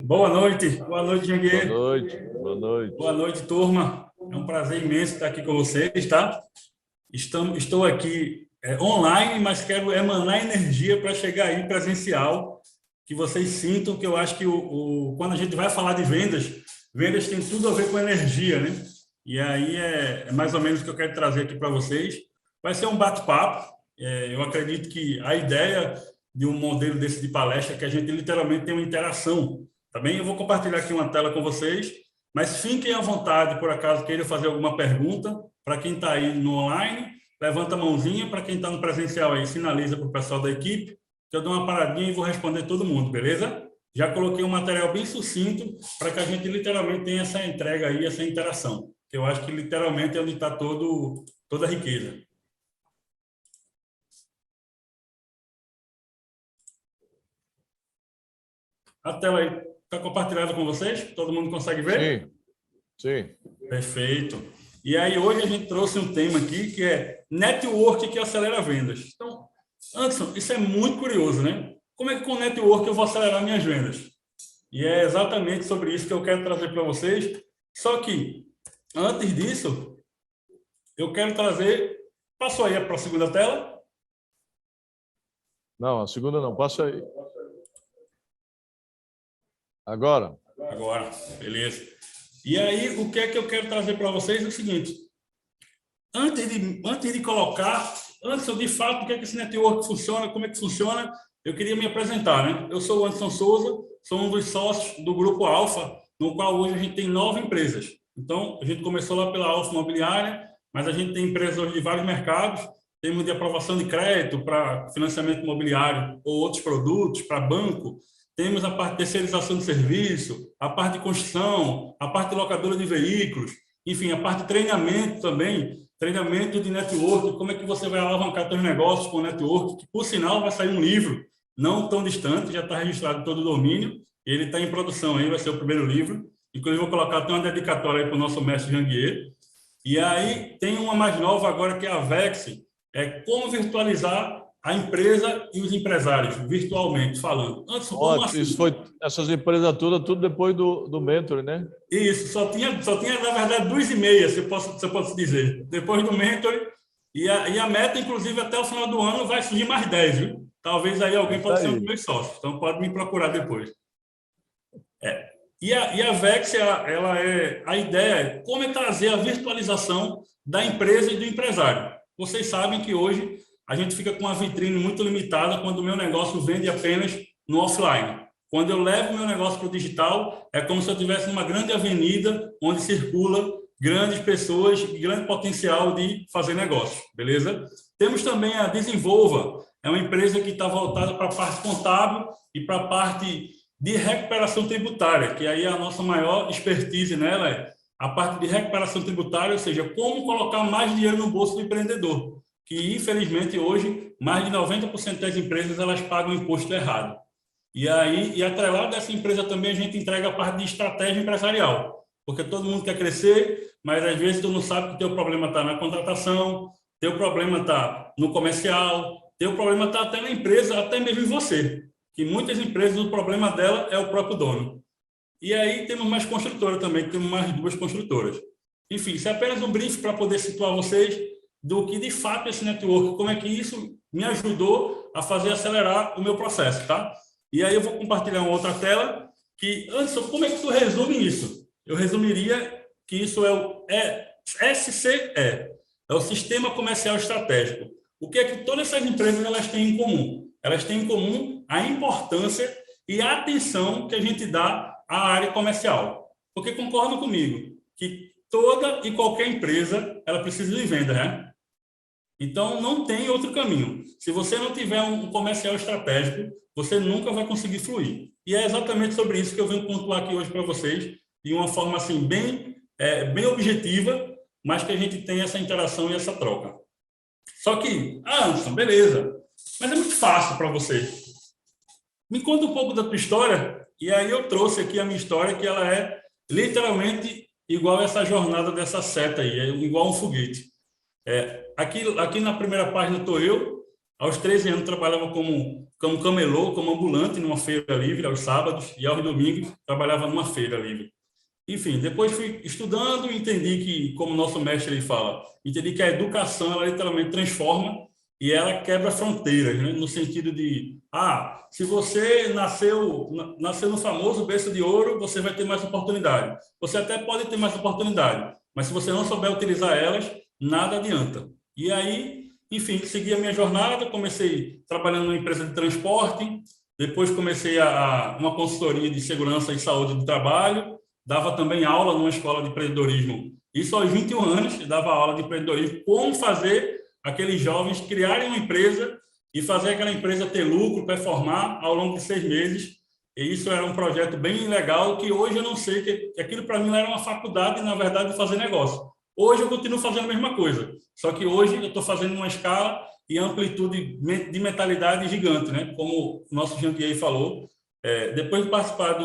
Boa noite, Boa Janguê. noite, boa Boa noite. noite, turma. É um prazer imenso estar aqui com vocês, tá? Estou aqui online, mas quero emanar energia para chegar aí presencial, que vocês sintam que eu acho que quando a gente vai falar de vendas, vendas tem tudo a ver com energia, né? E aí é mais ou menos o que eu quero trazer aqui para vocês. Vai ser um bate-papo. Eu acredito que a ideia de um modelo desse de palestra é que a gente literalmente tem uma interação, tá bem? Eu vou compartilhar aqui uma tela com vocês, mas fiquem à vontade, por acaso queiram fazer alguma pergunta. Para quem está aí no online, levanta a mãozinha. Para quem está no presencial aí, sinaliza para o pessoal da equipe, que eu dou uma paradinha e vou responder todo mundo, beleza? Já coloquei um material bem sucinto para que a gente literalmente tenha essa entrega aí, essa interação, que eu acho que literalmente é onde está toda a riqueza. A tela aí está compartilhada com vocês? Todo mundo consegue ver? Sim, sim. Perfeito. E aí hoje a gente trouxe um tema aqui que é network que acelera vendas. Então, Anderson, isso é muito curioso, né? Como é que com network eu vou acelerar minhas vendas? E é exatamente sobre isso que eu quero trazer para vocês. Só que, antes disso, eu quero trazer... Passou aí para a segunda tela? Não, a segunda não, passa aí. Agora. Agora, beleza. E aí, o que é que eu quero trazer para vocês é o seguinte. Antes de colocar, antes de fato, o que é que esse network funciona, como é que funciona, eu queria me apresentar, né? Eu sou o Anderson Souza, sou um dos sócios do Grupo Alfa, no qual hoje a gente tem 9 empresas. Então, a gente começou lá pela Alfa Imobiliária, mas a gente tem empresas hoje de vários mercados, temos de aprovação de crédito para financiamento imobiliário ou outros produtos, para banco, temos a parte de terceirização de serviço, a parte de construção, a parte de locadora de veículos, enfim, a parte de treinamento também, treinamento de network, como é que você vai alavancar seus negócios com network, que por sinal vai sair um livro não tão distante, já está registrado todo o domínio, ele está em produção aí, vai ser o primeiro livro, inclusive vou colocar até uma dedicatória aí para o nosso mestre Janguier. E aí tem uma mais nova agora que é a Vex, é como virtualizar a empresa e os empresários, virtualmente falando. Anderson, como Ótimo, assim? isso foi essas empresas todas, tudo depois do Mentor, né? Isso, só tinha na verdade 2,5, se eu posso dizer. Depois do Mentor, e a meta, inclusive, até o final do ano vai surgir mais 10, viu? Talvez aí alguém Isso pode ser um dos aí. meus sócios, então pode me procurar depois. E a Vex, ela a ideia é como é trazer a virtualização da empresa e do empresário. Vocês sabem que hoje a gente fica com uma vitrine muito limitada quando o meu negócio vende apenas no offline. Quando eu levo o meu negócio para o digital, é como se eu estivesse numa grande avenida onde circula grandes pessoas e grande potencial de fazer negócio, beleza? Temos também a Desenvolva, é uma empresa que está voltada para a parte contábil e para a parte de recuperação tributária, que aí é a nossa maior expertise nela, é a parte de recuperação tributária, ou seja, como colocar mais dinheiro no bolso do empreendedor, que infelizmente hoje mais de 90% das empresas elas pagam imposto errado. E atrelado dessa empresa também a gente entrega a parte de estratégia empresarial, porque todo mundo quer crescer, mas às vezes tu não sabe que teu problema está na contratação, teu problema está no comercial, teu problema está até na empresa, até mesmo em você, que muitas empresas o problema dela é o próprio dono. E aí temos mais construtora também, temos mais 2 construtoras. Enfim, isso é apenas um brief para poder situar vocês do que de fato esse network, como é que isso me ajudou a fazer acelerar o meu processo, tá? E aí eu vou compartilhar uma outra tela que, Anderson, como é que tu resume isso? Eu resumiria que isso é o SCE, é o Sistema Comercial Estratégico. O que é que todas essas empresas elas têm em comum? Elas têm em comum a importância e a atenção que a gente dá à área comercial. Porque concordam comigo que toda e qualquer empresa ela precisa de venda, né? Então, não tem outro caminho. Se você não tiver um comercial estratégico, você nunca vai conseguir fluir. E é exatamente sobre isso que eu venho pontuar aqui hoje para vocês, de uma forma assim bem objetiva, mas que a gente tem essa interação e essa troca. Só que, Anderson, beleza, mas é muito fácil para você. Me conta um pouco da tua história, e aí eu trouxe aqui a minha história, que ela é literalmente igual essa jornada dessa seta aí, é igual um foguete. Aqui na primeira página estou eu, Aos 13 anos, trabalhava como camelô, como ambulante numa feira livre, aos sábados, e aos domingos, trabalhava numa feira livre. Enfim, depois fui estudando e entendi que, como nosso mestre ele fala, entendi que a educação, ela literalmente transforma e ela quebra fronteiras, né? No sentido de, se você nasceu no famoso berço de ouro, você vai ter mais oportunidade. Você até pode ter mais oportunidade, mas se você não souber utilizar elas, nada adianta. E aí, enfim, segui a minha jornada, comecei trabalhando numa empresa de transporte, depois comecei uma consultoria de segurança e saúde do trabalho, dava também aula numa escola de empreendedorismo. Isso aos 21 anos, dava aula de empreendedorismo, como fazer aqueles jovens criarem uma empresa e fazer aquela empresa ter lucro, performar ao longo de 6 meses. E isso era um projeto bem legal, que hoje eu não sei, que aquilo para mim era uma faculdade, na verdade, de fazer negócio. Hoje eu continuo fazendo a mesma coisa, só que hoje eu estou fazendo uma escala e amplitude de mentalidade gigante, né? Como o nosso Jean-Pierre falou, depois de participar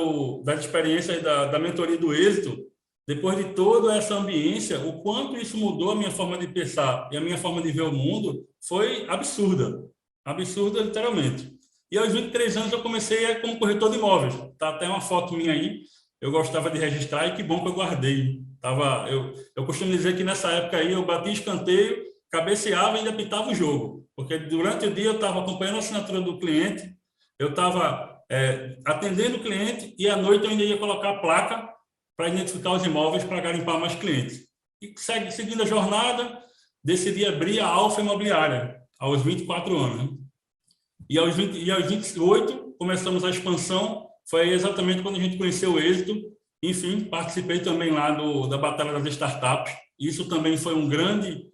da experiência e da mentoria do êxito, depois de toda essa ambiência, o quanto isso mudou a minha forma de pensar e a minha forma de ver o mundo foi absurda. Absurda, literalmente. E aos 23 anos eu comecei como corretor de imóveis. Tá até uma foto minha aí. Eu gostava de registrar e que bom que eu guardei. Eu costumo dizer que nessa época aí eu batia escanteio, cabeceava e ainda pitava o jogo. Porque durante o dia eu estava acompanhando a assinatura do cliente, eu estava atendendo o cliente e à noite eu ainda ia colocar a placa para identificar os imóveis para garimpar mais clientes. E seguindo a jornada, decidi abrir a Alfa Imobiliária aos 24 anos. Né? E aos 28 começamos a expansão, foi exatamente quando a gente conheceu o êxito. Enfim, participei também lá da Batalha das Startups. Isso também foi um grande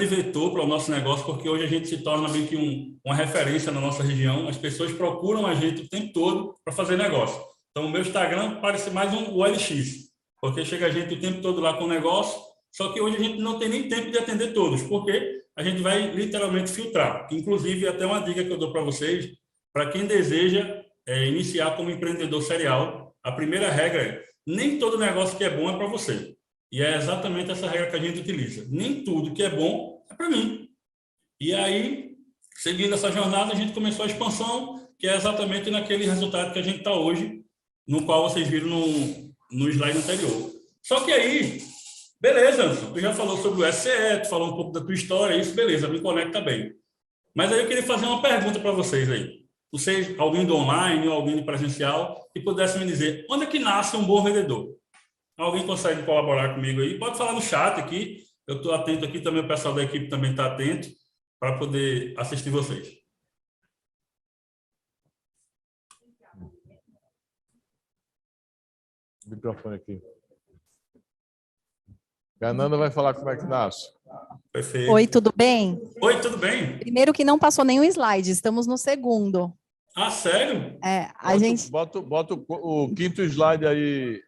vetor para o nosso negócio, porque hoje a gente se torna meio que uma referência na nossa região. As pessoas procuram a gente o tempo todo para fazer negócio. Então, o meu Instagram parece mais um OLX, porque chega a gente o tempo todo lá com o negócio, só que hoje a gente não tem nem tempo de atender todos, porque a gente vai literalmente filtrar. Inclusive, até uma dica que eu dou para vocês, para quem deseja iniciar como empreendedor serial, a primeira regra é: nem todo negócio que é bom é para você. E é exatamente essa regra que a gente utiliza. Nem tudo que é bom é para mim. E aí, seguindo essa jornada, a gente começou a expansão, que é exatamente naquele resultado que a gente está hoje, no qual vocês viram no slide anterior. Só que aí, beleza, Anderson, tu já falou sobre o SCE, tu falou um pouco da tua história, isso, beleza, me conecta bem. Mas aí eu queria fazer uma pergunta para vocês aí. Vocês, alguém do online ou alguém do presencial, que pudesse me dizer, onde é que nasce um bom vendedor? Alguém consegue colaborar comigo aí? Pode falar no chat aqui, eu estou atento aqui, também o pessoal da equipe também está atento, para poder assistir vocês. Microfone aqui. A Nanda vai falar como é que nasce. Perfeito. Oi, tudo bem? Oi, tudo bem? Primeiro que não passou nenhum slide, estamos no segundo. Ah, sério? Bota o quinto slide aí.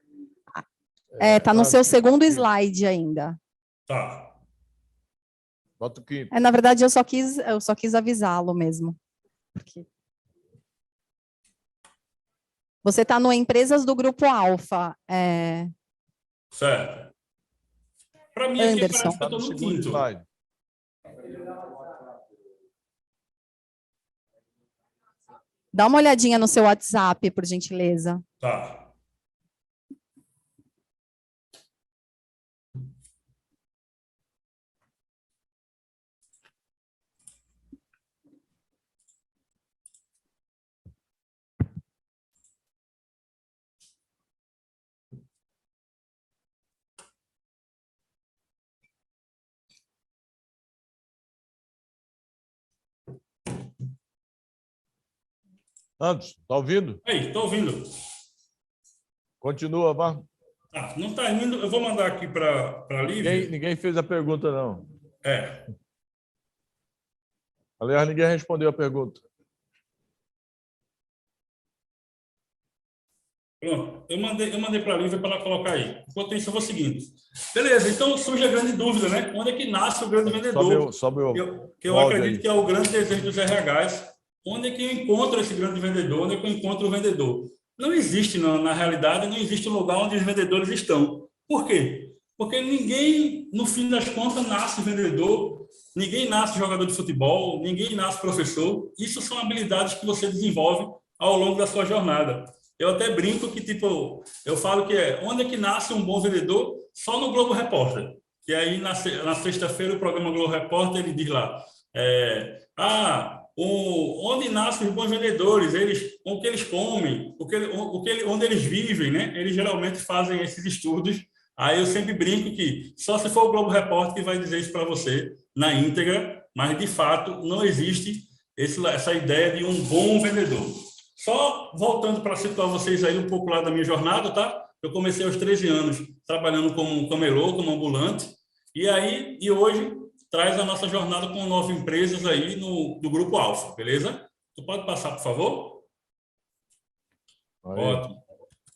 Tá no seu segundo slide ainda. Tá. Bota o quinto. Na verdade, eu só quis avisá-lo mesmo. Porque... Você está no Empresas do Grupo Alfa. Certo. Para mim, Anderson. aqui parece que eu estou no quinto. Slide. Dá uma olhadinha no seu WhatsApp, por gentileza. Tá. Anderson, tá ouvindo? Ei, estou ouvindo. Continua, vá. Não está indo. Eu vou mandar aqui para a Lívia. Ninguém fez a pergunta, não. É. Aliás, ninguém respondeu a pergunta. Pronto. Eu mandei para a Lívia para ela colocar aí. Enquanto isso, eu vou seguindo. Beleza, então surge a grande dúvida, né? Onde é que nasce o grande vendedor? Eu acredito que é o grande desejo dos RHs. Onde é que eu encontro esse grande vendedor? Onde é que eu encontro o vendedor? Não existe, na realidade, não existe um lugar onde os vendedores estão. Por quê? Porque ninguém, no fim das contas, nasce vendedor ninguém nasce jogador de futebol, ninguém nasce professor. Isso são habilidades que você desenvolve ao longo da sua jornada. Eu até brinco que, tipo, eu falo que onde é que nasce um bom vendedor? Só no Globo Repórter. E aí, na sexta-feira, o programa Globo Repórter, ele diz lá, onde nascem os bons vendedores, o que eles comem, onde eles vivem, né? Eles geralmente fazem esses estudos. Aí eu sempre brinco que só se for o Globo Repórter que vai dizer isso para você na íntegra, mas de fato não existe essa ideia de um bom vendedor. Só voltando para situar vocês aí um pouco lá da minha jornada, tá? Eu comecei aos 13 anos trabalhando como camelô, como ambulante, e hoje traz a nossa jornada com 9 empresas aí do Grupo Alfa, beleza? Tu pode passar, por favor? Aí. Ótimo.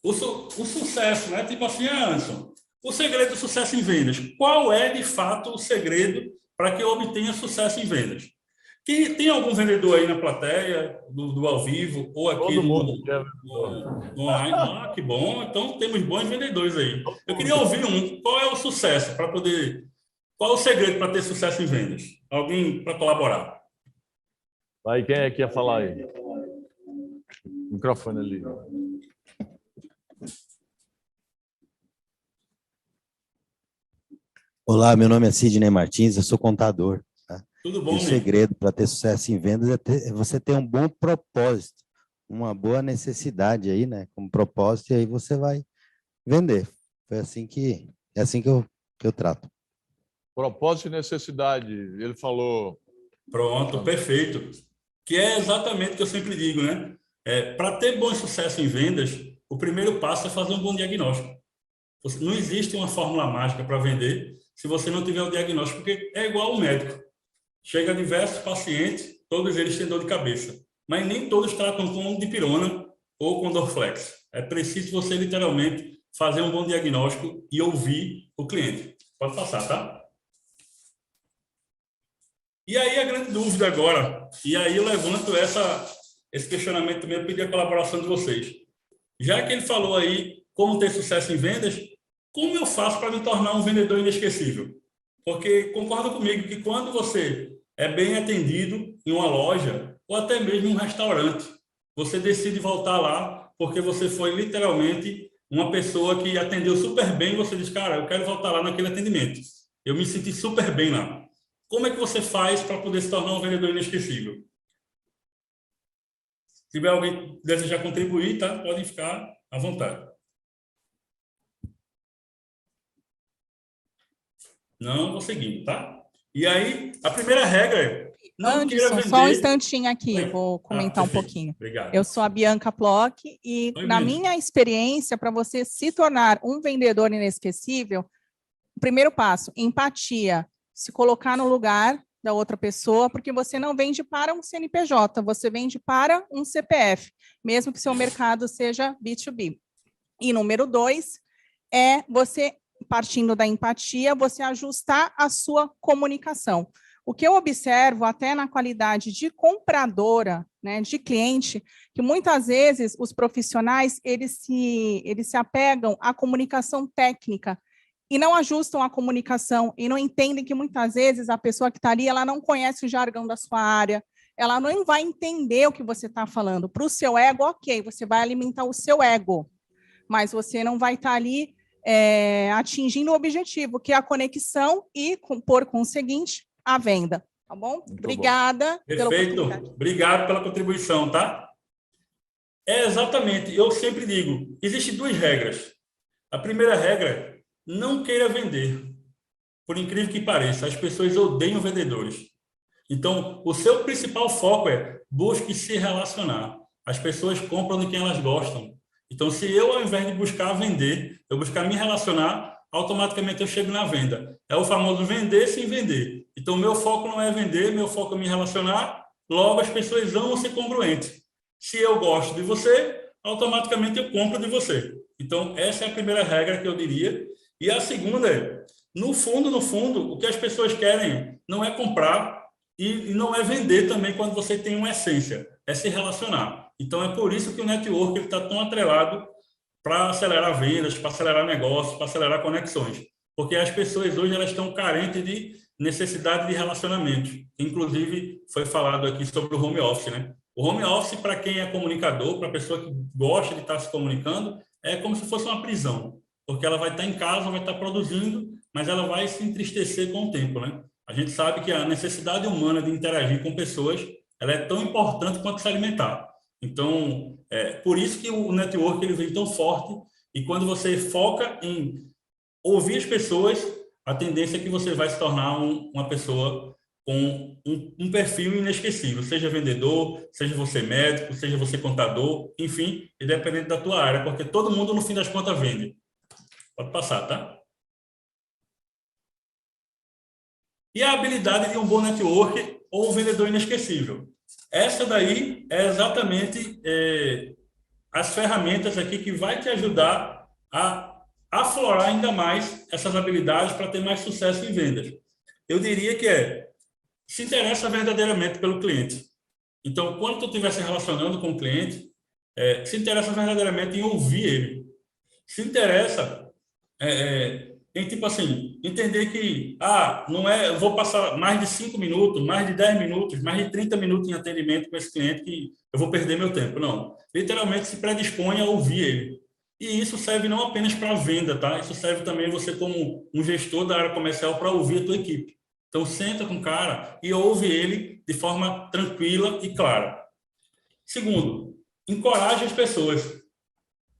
O sucesso, né? Tipo assim, Anderson, o segredo do sucesso em vendas. Qual é, de fato, o segredo para que eu obtenha sucesso em vendas? Tem algum vendedor aí na plateia, do ao vivo, ou aqui Todo mundo quer no online? Ah, que bom. Então, temos bons vendedores aí. Eu queria ouvir qual é o sucesso para poder... Qual é o segredo para ter sucesso em vendas? Alguém para colaborar? Vai, quem é que ia falar aí? Microfone ali. Olá, meu nome é Sidney Martins, eu sou contador. Tá? Tudo bom, E o segredo para ter sucesso em vendas é você ter um bom propósito, uma boa necessidade aí, né? Como propósito, e aí você vai vender. É assim que eu trato. Propósito e necessidade. Ele falou. Pronto, perfeito. Que é exatamente o que eu sempre digo, né? Para ter bom sucesso em vendas, o primeiro passo é fazer um bom diagnóstico. Não existe uma fórmula mágica para vender se você não tiver o diagnóstico, porque é igual ao médico. Chega diversos pacientes, todos eles têm dor de cabeça, mas nem todos tratam com dipirona ou com Dorflex. É preciso você, literalmente, fazer um bom diagnóstico e ouvir o cliente. Pode passar, tá? E aí a grande dúvida agora, e aí eu levanto esse questionamento também, eu pedi a colaboração de vocês. Já que ele falou aí como ter sucesso em vendas, como eu faço para me tornar um vendedor inesquecível? Porque concorda comigo que quando você é bem atendido em uma loja ou até mesmo em um restaurante, você decide voltar lá porque você foi literalmente uma pessoa que atendeu super bem e você diz, cara, eu quero voltar lá naquele atendimento. Eu me senti super bem lá. Como é que você faz para poder se tornar um vendedor inesquecível? Se tiver alguém que desejar contribuir, tá? Podem ficar à vontade. Não, vou seguindo, tá? E aí, a primeira regra é não queira vender... Só um instantinho aqui, vou comentar um perfeito. pouquinho. Obrigado. Eu sou a Bianca Plock e, na minha experiência, para você se tornar um vendedor inesquecível, o primeiro passo, empatia, se colocar no lugar da outra pessoa, porque você não vende para um CNPJ, você vende para um CPF, mesmo que seu mercado seja B2B. E número 2 é você, partindo da empatia, você ajustar a sua comunicação. O que eu observo até na qualidade de compradora, né, de cliente, que muitas vezes os profissionais eles se apegam à comunicação técnica e não ajustam a comunicação e não entendem que muitas vezes a pessoa que está ali ela não conhece o jargão da sua área, ela não vai entender o que você está falando. Para o seu ego, ok, você vai alimentar o seu ego, mas você não vai estar ali atingindo o objetivo, que é a conexão e, por conseguinte, a venda. Tá bom? Muito Obrigada. Perfeito. Obrigado pela contribuição, tá? Exatamente. Eu sempre digo, existem 2 regras. A primeira regra é não queira vender. Por incrível que pareça, as pessoas odeiam vendedores. Então, o seu principal foco é busque se relacionar. As pessoas compram de quem elas gostam. Então, se eu, ao invés de buscar vender, eu buscar me relacionar, automaticamente eu chego na venda. É o famoso vender sem vender. Então, meu foco não é vender, meu foco é me relacionar, logo as pessoas amam ser congruentes. Se eu gosto de você, automaticamente eu compro de você. Então, essa é a primeira regra que eu diria. E a segunda é, no fundo, o que as pessoas querem não é comprar e não é vender também quando você tem uma essência, é se relacionar. Então, é por isso que o network está tão atrelado para acelerar vendas, para acelerar negócios, para acelerar conexões. Porque as pessoas hoje elas estão carentes de necessidade de relacionamento. Inclusive, foi falado aqui sobre o home office, né? O home office, para quem é comunicador, para a pessoa que gosta de estar se comunicando, é como se fosse uma prisão, porque ela vai estar em casa, vai estar produzindo, mas ela vai se entristecer com o tempo, né? A gente sabe que a necessidade humana de interagir com pessoas, ela é tão importante quanto se alimentar. Então, por isso que o network ele vem tão forte, e quando você foca em ouvir as pessoas, a tendência é que você vai se tornar uma pessoa com um perfil inesquecível, seja vendedor, seja você médico, seja você contador, enfim, independente da tua área, porque todo mundo, no fim das contas, vende. Pode passar, tá? E a habilidade de um bom network ou um vendedor inesquecível. Essa daí é exatamente as ferramentas aqui que vai te ajudar a aflorar ainda mais essas habilidades para ter mais sucesso em vendas. Eu diria que se interessa verdadeiramente pelo cliente. Então, quando tu estiver se relacionando com o cliente, se interessa verdadeiramente em ouvir ele. Se interessa em, tipo assim, entender que, não é, eu vou passar mais de 5 minutos, mais de 10 minutos, mais de 30 minutos em atendimento com esse cliente que eu vou perder meu tempo. Não. Literalmente se predispõe a ouvir ele. E isso serve não apenas para venda, tá? Isso serve também você como um gestor da área comercial para ouvir a tua equipe. Então, senta com o cara e ouve ele de forma tranquila e clara. Segundo, encoraje as pessoas.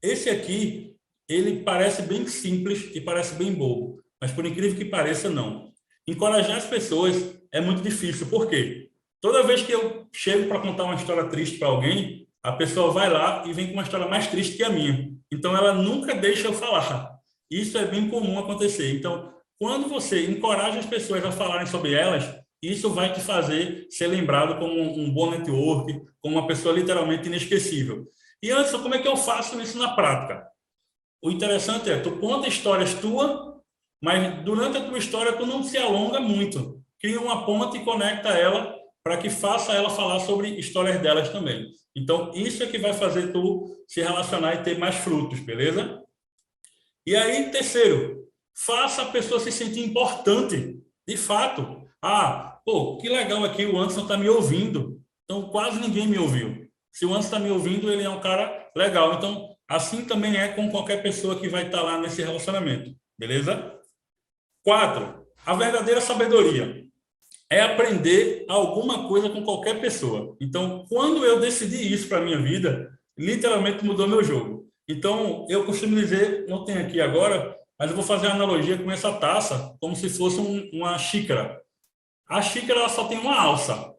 Esse aqui, ele parece bem simples e parece bem bobo, mas por incrível que pareça, não. Encorajar as pessoas é muito difícil. Por quê? Toda vez que eu chego para contar uma história triste para alguém, a pessoa vai lá e vem com uma história mais triste que a minha. Então, ela nunca deixa eu falar. Isso é bem comum acontecer. Então, quando você encoraja as pessoas a falarem sobre elas, isso vai te fazer ser lembrado como um bom network, como uma pessoa literalmente inesquecível. E, Anderson, como é que eu faço isso na prática? O interessante é, tu conta histórias tuas, mas durante a tua história tu não se alonga muito. Cria uma ponte e conecta ela para que faça ela falar sobre histórias delas também. Então, isso é que vai fazer tu se relacionar e ter mais frutos, beleza? E aí, terceiro, faça a pessoa se sentir importante, de fato. Que legal aqui, o Anderson está me ouvindo. Então, quase ninguém me ouviu. Se o Anderson está me ouvindo, ele é um cara legal. Então, assim também é com qualquer pessoa que vai estar lá nesse relacionamento, beleza? 4, a verdadeira sabedoria é aprender alguma coisa com qualquer pessoa. Então, quando eu decidi isso para a minha vida, literalmente mudou meu jogo. Então, eu costumo dizer, não tem aqui agora, mas eu vou fazer uma analogia com essa taça, como se fosse uma xícara. A xícara ela só tem uma alça.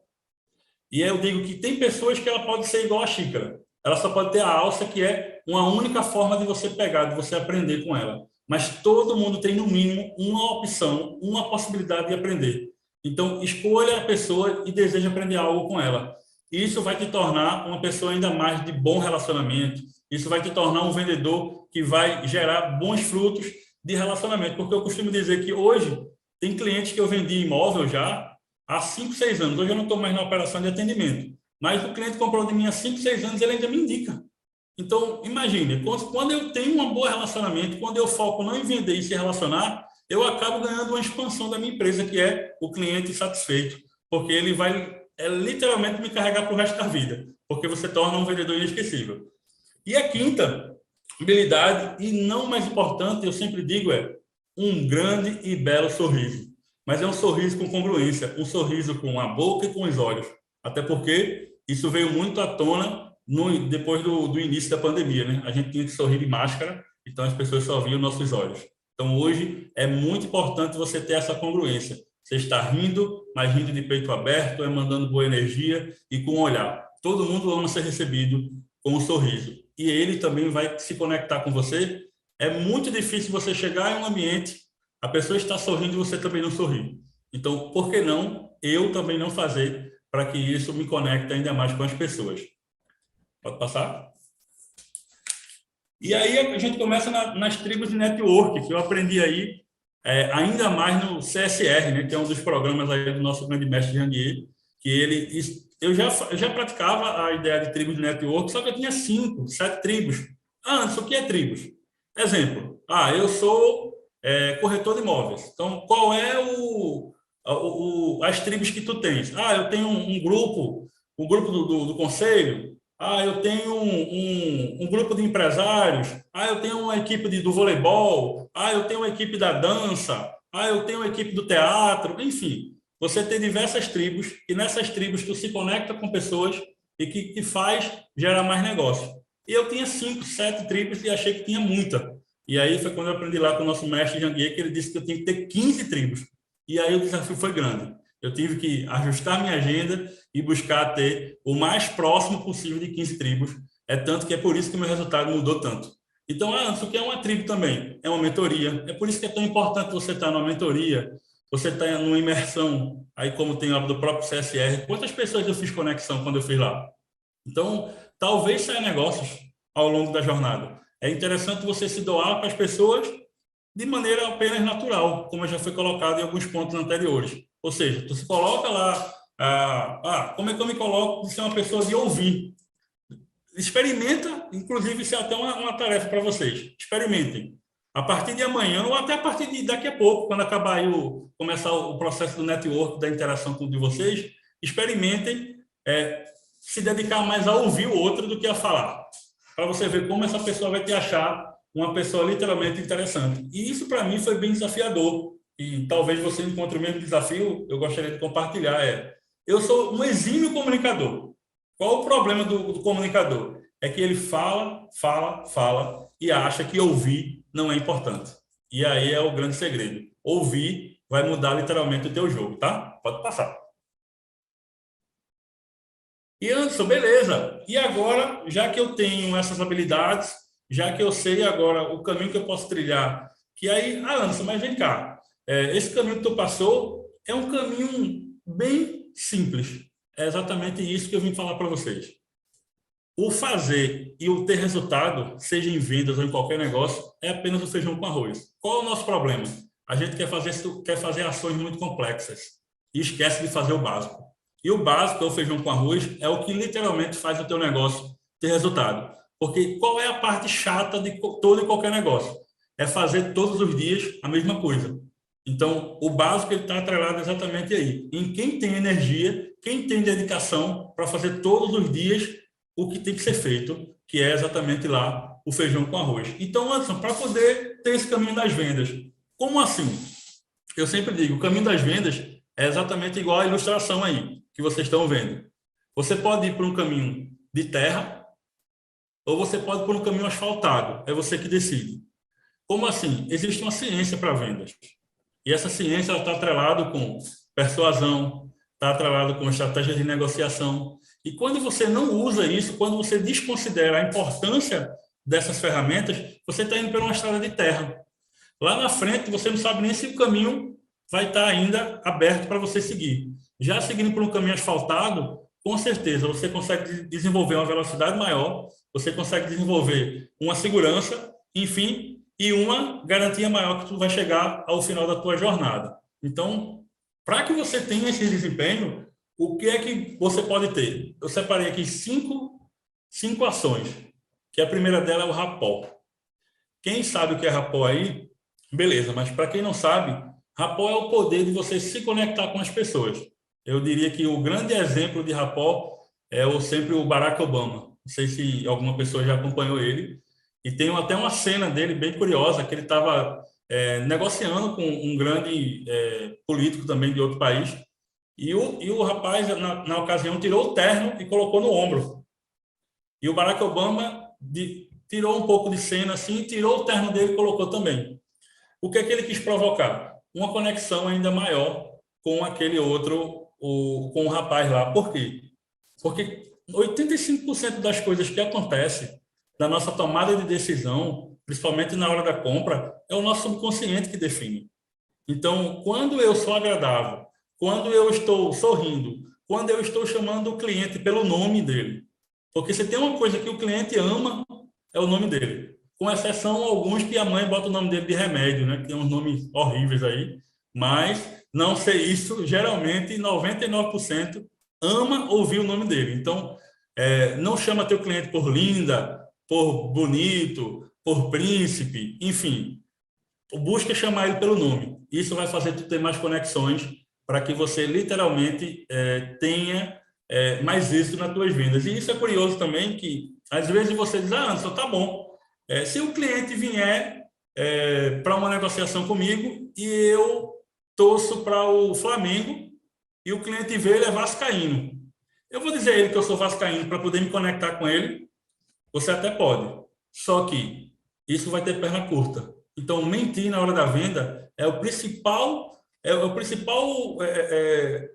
E eu digo que tem pessoas que ela pode ser igual a xícara. Ela só pode ter a alça, que é uma única forma de você pegar, de você aprender com ela. Mas todo mundo tem, no mínimo, uma opção, uma possibilidade de aprender. Então, escolha a pessoa e deseja aprender algo com ela. Isso vai te tornar uma pessoa ainda mais de bom relacionamento. Isso vai te tornar um vendedor que vai gerar bons frutos de relacionamento. Porque eu costumo dizer que hoje tem clientes que eu vendi imóvel já há 5, 6 anos. Hoje eu não estou mais na operação de atendimento. Mas o cliente comprou de mim há 5, 6 anos, ele ainda me indica. Então, imagine, quando eu tenho um bom relacionamento, quando eu foco não em vender e se relacionar, eu acabo ganhando uma expansão da minha empresa, que é o cliente satisfeito, porque ele vai literalmente me carregar para o resto da vida, porque você torna um vendedor inesquecível. E a quinta habilidade, e não mais importante, eu sempre digo, é um grande e belo sorriso. Mas é um sorriso com congruência, um sorriso com a boca e com os olhos. Até porque isso veio muito à tona depois do início da pandemia, né? A gente tinha que sorrir de máscara, então as pessoas só viam nossos olhos. Então, hoje, é muito importante você ter essa congruência. Você está rindo, mas rindo de peito aberto, mandando boa energia e com um olhar. Todo mundo ama ser recebido com um sorriso. E ele também vai se conectar com você. É muito difícil você chegar em um ambiente, a pessoa está sorrindo e você também não sorri. Então, por que não eu também não fazer para que isso me conecte ainda mais com as pessoas? Pode passar? E aí a gente começa nas tribos de network, que eu aprendi aí ainda mais no CSR, né, que é um dos programas aí do nosso grande mestre Jandier, que eu já praticava a ideia de tribos de network, só que eu tinha 5, 7 tribos. Anderson, o que é tribos? Exemplo, eu sou corretor de imóveis. Então, qual é as tribos que tu tens. Ah, eu tenho um grupo, o grupo do conselho. Ah, eu tenho um grupo de empresários. Ah, eu tenho uma equipe do voleibol. Ah, eu tenho uma equipe da dança. Ah, eu tenho uma equipe do teatro. Enfim, você tem diversas tribos e nessas tribos tu se conecta com pessoas e que te faz gerar mais negócio. E eu tinha 5, 7 tribos e achei que tinha muita. E aí foi quando eu aprendi lá com o nosso mestre Janguier, que ele disse que eu tinha que ter 15 tribos. E aí o desafio foi grande. Eu tive que ajustar minha agenda e buscar ter o mais próximo possível de 15 tribos. É tanto que é por isso que o meu resultado mudou tanto. Então, isso que é uma tribo também, é uma mentoria. É por isso que é tão importante você estar numa mentoria, você estar numa imersão, aí como tem a do próprio CSR. Quantas pessoas eu fiz conexão quando eu fiz lá? Então, talvez saia negócios ao longo da jornada. É interessante você se doar para as pessoas de maneira apenas natural, como já foi colocado em alguns pontos anteriores. Ou seja, tu se coloca lá, como é que eu me coloco de ser uma pessoa de ouvir? Experimenta, inclusive isso é até uma tarefa para vocês. Experimentem. A partir de amanhã, ou até a partir de daqui a pouco, quando acabar aí começar o processo do network, da interação com de vocês, experimentem se dedicar mais a ouvir o outro do que a falar. Para você ver como essa pessoa vai te achar uma pessoa literalmente interessante. E isso, para mim, foi bem desafiador. E talvez você encontre o mesmo desafio, eu gostaria de compartilhar. Eu sou um exímio comunicador. Qual o problema do comunicador? É que ele fala e acha que ouvir não é importante. E aí é o grande segredo. Ouvir vai mudar literalmente o teu jogo, tá? Pode passar. E Anderson, beleza. E agora, já que eu tenho essas habilidades, já que eu sei agora o caminho que eu posso trilhar, que aí, Anderson, mas vem cá, esse caminho que tu passou é um caminho bem simples. É exatamente isso que eu vim falar para vocês. O fazer e o ter resultado, seja em vendas ou em qualquer negócio, é apenas o feijão com arroz. Qual é o nosso problema? A gente quer fazer ações muito complexas e esquece de fazer o básico. E o básico, o feijão com arroz, é o que literalmente faz o teu negócio ter resultado. Porque qual é a parte chata de todo e qualquer negócio? É fazer todos os dias a mesma coisa. Então, o básico está atrelado exatamente aí. Em quem tem energia, quem tem dedicação para fazer todos os dias o que tem que ser feito, que é exatamente lá o feijão com arroz. Então, Anderson, para poder ter esse caminho das vendas, como assim? Eu sempre digo, o caminho das vendas é exatamente igual à ilustração aí, que vocês estão vendo. Você pode ir por um caminho de terra ou você pode ir por um caminho asfaltado. É você que decide. Como assim? Existe uma ciência para vendas. E essa ciência está atrelada com persuasão, está atrelada com estratégia de negociação. E quando você não usa isso, quando você desconsidera a importância dessas ferramentas, você está indo por uma estrada de terra. Lá na frente, você não sabe nem se o caminho vai estar ainda aberto para você seguir. Já seguindo por um caminho asfaltado, com certeza você consegue desenvolver uma velocidade maior, você consegue desenvolver uma segurança, enfim, e uma garantia maior que tu vai chegar ao final da tua jornada. Então, para que você tenha esse desempenho, o que é que você pode ter? Eu separei aqui cinco ações, que a primeira dela é o rapport. Quem sabe o que é rapport aí, beleza, mas para quem não sabe, rapport é o poder de você se conectar com as pessoas. Eu diria que o grande exemplo de rapport é sempre o Barack Obama. Não sei se alguma pessoa já acompanhou ele. E tem até uma cena dele bem curiosa, que ele estava negociando com um grande político também de outro país. E o rapaz, na ocasião, tirou o terno e colocou no ombro. E o Barack Obama tirou um pouco de cena assim, tirou o terno dele e colocou também. O que é que ele quis provocar? Uma conexão ainda maior com aquele outro, com o rapaz lá. Por quê? Porque 85% das coisas que acontecem da nossa tomada de decisão, principalmente na hora da compra, é o nosso subconsciente que define. Então, quando eu sou agradável, quando eu estou sorrindo, quando eu estou chamando o cliente pelo nome dele, porque se tem uma coisa que o cliente ama, é o nome dele. Com exceção alguns que a mãe bota o nome dele de remédio, né? Que tem uns nomes horríveis aí, mas não sei isso, geralmente 99% ama ouvir o nome dele. Então, não chama teu cliente por linda, por bonito, por príncipe, enfim. Busca chamar ele pelo nome. Isso vai fazer tu ter mais conexões para que você literalmente tenha mais êxito nas suas vendas. E isso é curioso também, que às vezes você diz, Anderson, tá bom, se o cliente vier para uma negociação comigo e eu torço para o Flamengo e o cliente vê ele é vascaíno, eu vou dizer a ele que eu sou vascaíno para poder me conectar com ele? Você até pode, só que isso vai ter perna curta. Então, mentir na hora da venda é o principal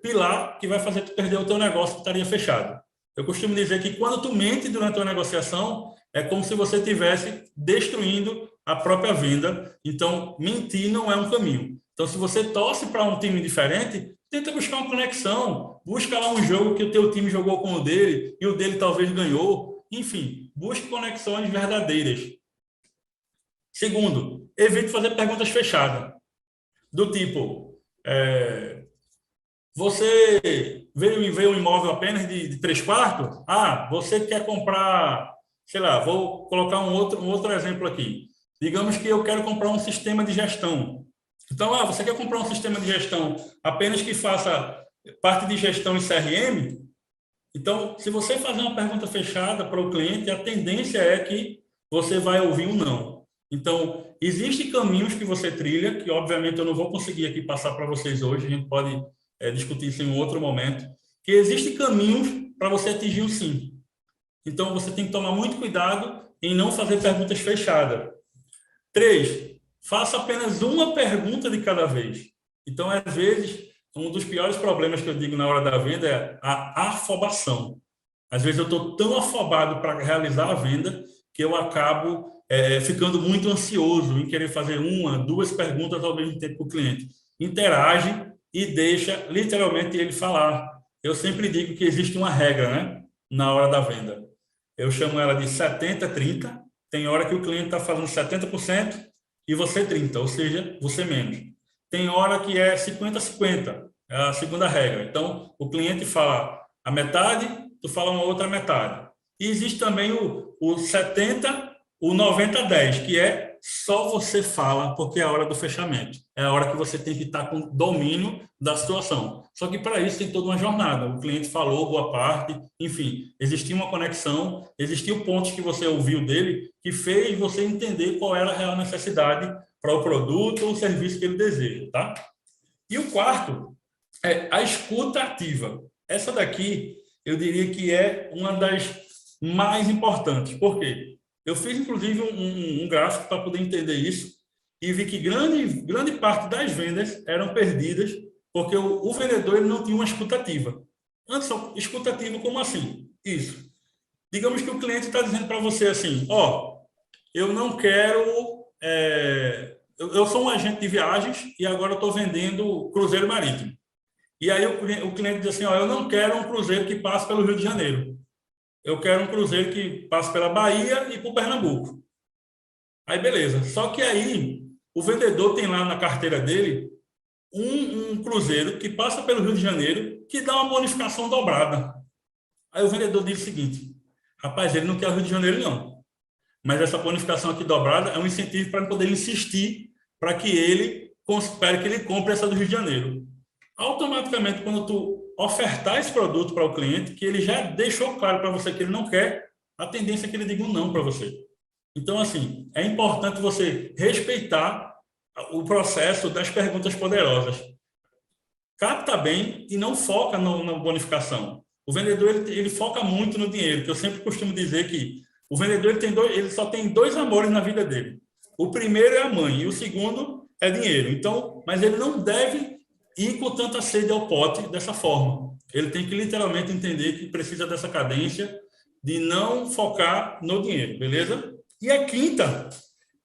pilar que vai fazer tu perder o teu negócio que estaria fechado. Eu costumo dizer que quando tu mente durante a negociação, é como se você estivesse destruindo a própria venda. Então, mentir não é um caminho. Então, se você torce para um time diferente, tenta buscar uma conexão, busca lá um jogo que o teu time jogou com o dele e o dele talvez ganhou. Enfim, busque conexões verdadeiras. Segundo, evite fazer perguntas fechadas. Do tipo, você veio um imóvel apenas de 3 quartos? Você quer comprar, sei lá, vou colocar um outro exemplo aqui. Digamos que eu quero comprar um sistema de gestão. Então, você quer comprar um sistema de gestão apenas que faça parte de gestão em CRM? Então, se você fazer uma pergunta fechada para o cliente, a tendência é que você vai ouvir um não. Então, existem caminhos que você trilha, que obviamente eu não vou conseguir aqui passar para vocês hoje, a gente pode discutir isso em um outro momento, que existem caminhos para você atingir o sim. Então, você tem que tomar muito cuidado em não fazer perguntas fechadas. 3, faça apenas uma pergunta de cada vez. Então, às vezes, um dos piores problemas que eu digo na hora da venda é a afobação. Às vezes, eu estou tão afobado para realizar a venda que eu acabo ficando muito ansioso em querer fazer 1, 2 perguntas ao mesmo tempo para o cliente. Interage e deixa literalmente ele falar. Eu sempre digo que existe uma regra, né, na hora da venda. Eu chamo ela de 70-30. Tem hora que o cliente está falando 70% e você 30%, ou seja, você menos. Tem hora que é 50-50, é a segunda regra. Então, o cliente fala a metade, tu fala uma outra metade. E existe também o 70, o 90-10, que é só você fala, porque é a hora do fechamento. É a hora que você tem que estar com domínio da situação. Só que para isso tem toda uma jornada. O cliente falou boa parte, enfim, existia uma conexão, existiam pontos que você ouviu dele que fez você entender qual era a real necessidade para o produto ou o serviço que ele deseja, tá? E o quarto é a escuta ativa. Essa daqui, eu diria que é uma das mais importantes. Por quê? Eu fiz, inclusive, um gráfico para poder entender isso e vi que grande parte das vendas eram perdidas porque o vendedor ele não tinha uma escutativa. Anderson, escutativa como assim? Isso. Digamos que o cliente está dizendo para você assim, eu não quero... eu sou um agente de viagens e agora estou vendendo cruzeiro marítimo. E aí o cliente diz assim, eu não quero um cruzeiro que passe pelo Rio de Janeiro. Eu quero um cruzeiro que passe pela Bahia e por Pernambuco. Aí, beleza. Só que aí, o vendedor tem lá na carteira dele um cruzeiro que passa pelo Rio de Janeiro que dá uma bonificação dobrada. Aí o vendedor diz o seguinte, rapaz, ele não quer o Rio de Janeiro, não. Mas essa bonificação aqui dobrada é um incentivo para poder insistir para que ele compre essa do Rio de Janeiro. Automaticamente, quando tu ofertar esse produto para o cliente, que ele já deixou claro para você que ele não quer, a tendência é que ele diga um não para você. Então, assim, é importante você respeitar o processo das perguntas poderosas. Capta bem e não foca na bonificação. O vendedor ele foca muito no dinheiro, que eu sempre costumo dizer que o vendedor ele só tem 2 amores na vida dele. O primeiro é a mãe e o segundo é dinheiro. Então, mas ele não deve ir com tanta sede ao pote dessa forma. Ele tem que literalmente entender que precisa dessa cadência de não focar no dinheiro, beleza? E a quinta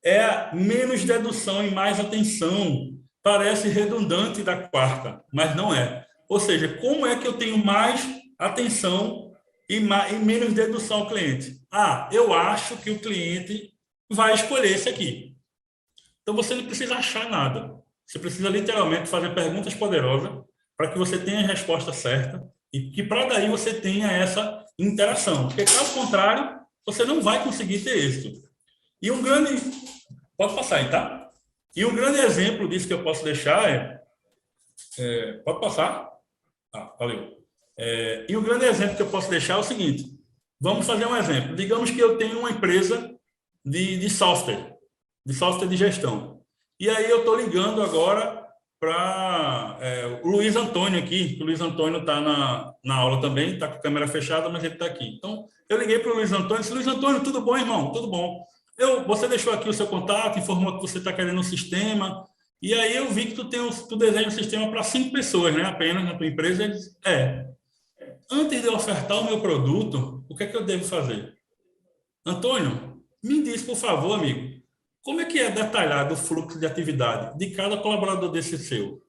é menos dedução e mais atenção. Parece redundante da quarta, mas não é. Ou seja, como é que eu tenho mais atenção e menos dedução ao cliente? Eu acho que o cliente vai escolher esse aqui. Então, você não precisa achar nada. Você precisa literalmente fazer perguntas poderosas para que você tenha a resposta certa e que para daí você tenha essa interação. Porque, caso contrário, você não vai conseguir ter êxito. E um grande... Pode passar aí, tá? E um grande exemplo disso que eu posso deixar é... Pode passar? Valeu. E o grande exemplo que eu posso deixar é o seguinte. Vamos fazer um exemplo. Digamos que eu tenho uma empresa de software de gestão. E aí eu estou ligando agora para o Luiz Antônio aqui. O Luiz Antônio está na aula também, está com a câmera fechada, mas ele está aqui. Então, eu liguei para o Luiz Antônio e disse, Luiz Antônio, tudo bom, irmão? Tudo bom. Você deixou aqui o seu contato, informou que você está querendo um sistema, e aí eu vi que tu desenha um sistema para 5 pessoas, né? Apenas na tua empresa. Ele disse, antes de eu ofertar o meu produto, o que é que eu devo fazer? Antônio, me diz, por favor, amigo, como é que é detalhado o fluxo de atividade de cada colaborador desse seu?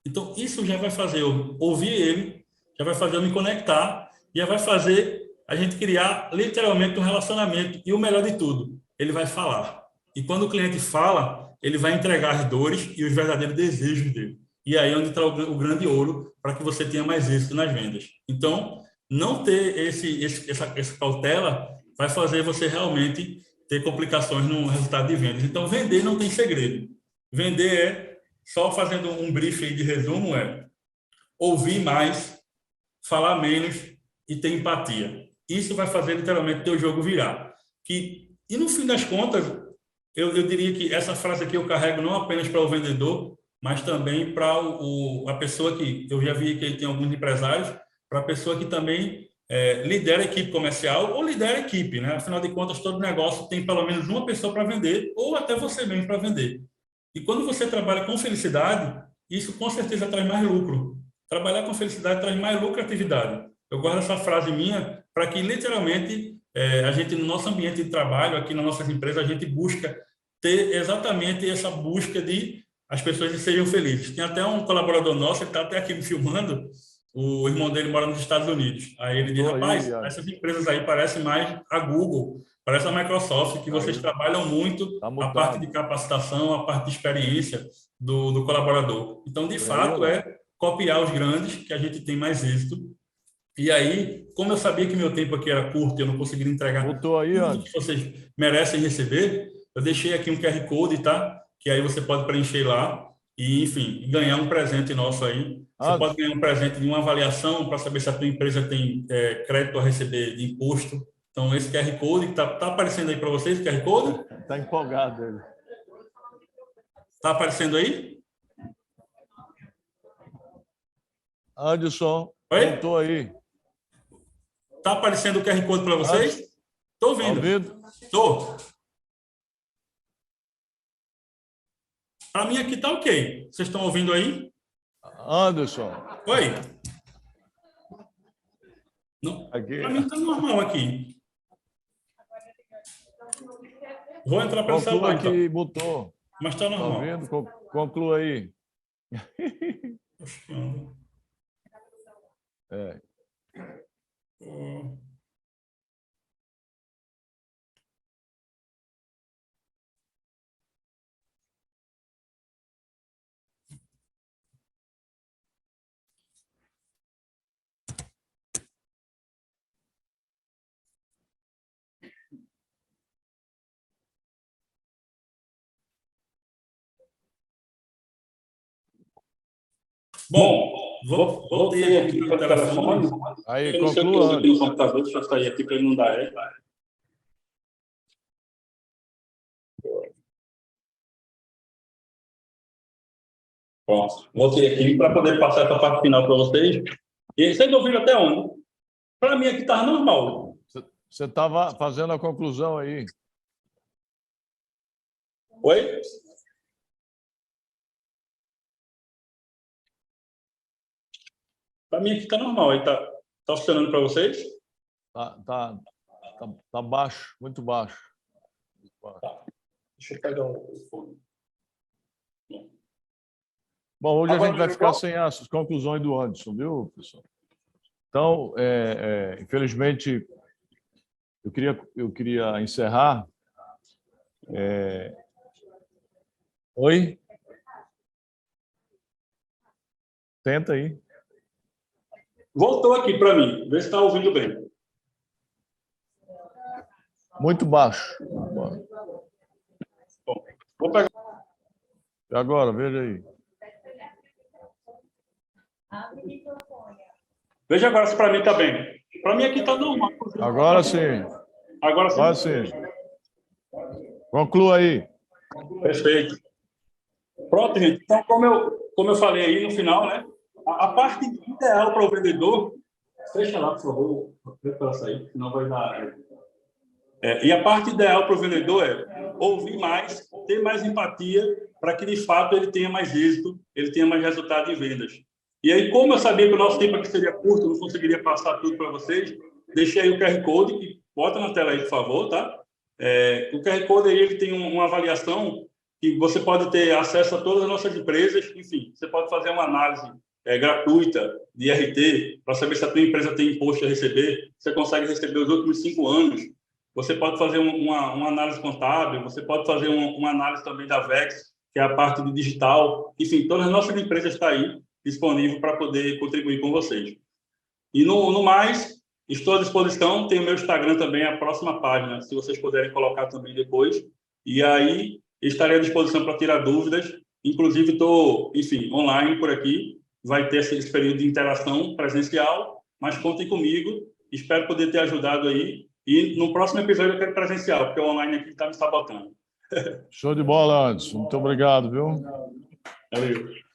Então, isso já vai fazer eu ouvir ele, já vai fazer eu me conectar, já vai fazer a gente criar literalmente um relacionamento. E o melhor de tudo, ele vai falar. E quando o cliente fala, ele vai entregar as dores e os verdadeiros desejos dele. E aí é onde está o grande ouro para que você tenha mais êxito nas vendas. Então, não ter essa cautela vai fazer você realmente ter complicações no resultado de vendas. Então, vender não tem segredo. Vender só fazendo um brief aí de resumo, ouvir mais, falar menos e ter empatia. Isso vai fazer literalmente teu jogo virar. E no fim das contas, eu diria que essa frase aqui eu carrego não apenas para o vendedor, mas também para a pessoa que eu já vi que tem alguns empresários, para a pessoa que também lidera a equipe comercial ou lidera a equipe, né? Afinal de contas, todo negócio tem pelo menos uma pessoa para vender ou até você mesmo para vender. E quando você trabalha com felicidade, isso com certeza traz mais lucro. Trabalhar com felicidade traz mais lucratividade. Eu guardo essa frase minha para que, literalmente, a gente, no nosso ambiente de trabalho, aqui nas nossas empresas, a gente busca ter exatamente essa busca de as pessoas sejam felizes. Tem até um colaborador nosso, ele está até aqui me filmando, o irmão dele mora nos Estados Unidos. Aí ele diz, rapaz, essas empresas aí parecem mais a Google, parece a Microsoft, que vocês trabalham muito a parte de capacitação, a parte de experiência do colaborador. Então, de fato, copiar os grandes, que a gente tem mais êxito. E aí, como eu sabia que meu tempo aqui era curto e eu não conseguiria entregar tudo que vocês merecem receber, eu deixei aqui um QR Code, tá? Que aí você pode preencher lá e, enfim, ganhar um presente nosso aí. Você pode ganhar um presente de uma avaliação para saber se a tua empresa tem crédito a receber de imposto. Então, esse QR Code que está aparecendo aí para vocês, o QR Code? Está empolgado ele. Está aparecendo aí? Anderson, Oi? voltou aí. Está aparecendo o QR Code para vocês? Estou ouvindo. Estou. Para mim aqui está ok. Vocês estão ouvindo aí? Anderson. Oi? Para mim está normal aqui. Vou entrar para o celular, então. Que botou. Mas está normal. Tá vendo? Conclua aí. Bom, voltei aqui para o telefone. Aí, conclua. Aqui no computador, deixa eu sair aqui para ele não dar eco. Pronto, voltei aqui para poder passar essa parte final para vocês. E vocês ouviram até onde? Para mim aqui estava normal. Você estava fazendo a conclusão aí. Oi? Para mim aqui está normal. Aí tá funcionando para vocês? Tá baixo, muito baixo. Tá. Deixa eu pegar o fone. Bom, hoje a gente vai ficar sem as conclusões do Anderson, viu, pessoal? Então, infelizmente, eu queria encerrar. Oi? Tenta aí. Voltou aqui para mim. Vê se está ouvindo bem. Muito baixo. Bom, vou pegar. E agora, veja aí. Veja agora se para mim está bem. Para mim aqui está normal. Agora sim. Agora sim. Agora sim. Conclua aí. Perfeito. Pronto, gente. Então, como eu falei aí no final, né? A parte ideal para o vendedor... Fecha lá, por favor, para ela sair, senão vai dar... E a parte ideal para o vendedor é ouvir mais, ter mais empatia, para que, de fato, ele tenha mais êxito, ele tenha mais resultado em vendas. E aí, como eu sabia que o nosso tempo aqui seria curto, eu não conseguiria passar tudo para vocês, deixei aí o QR Code, que bota na tela aí, por favor, tá? O QR Code aí, ele tem uma avaliação que você pode ter acesso a todas as nossas empresas, enfim, você pode fazer uma análise gratuita de RT, para saber se a tua empresa tem imposto a receber, você consegue receber os últimos 5 anos, você pode fazer uma análise contábil, você pode fazer uma análise também da VEX, que é a parte de digital, enfim, todas as nossas empresas estão aí disponível para poder contribuir com vocês. E no mais, estou à disposição, tem o meu Instagram também, a próxima página, se vocês puderem colocar também depois, e aí estarei à disposição para tirar dúvidas, inclusive estou, enfim, online por aqui, vai ter esse período de interação presencial, mas contem comigo, espero poder ter ajudado aí, e no próximo episódio eu quero presencial, porque o online aqui está me sabotando. Show de bola, Anderson. Muito obrigado, viu? Valeu.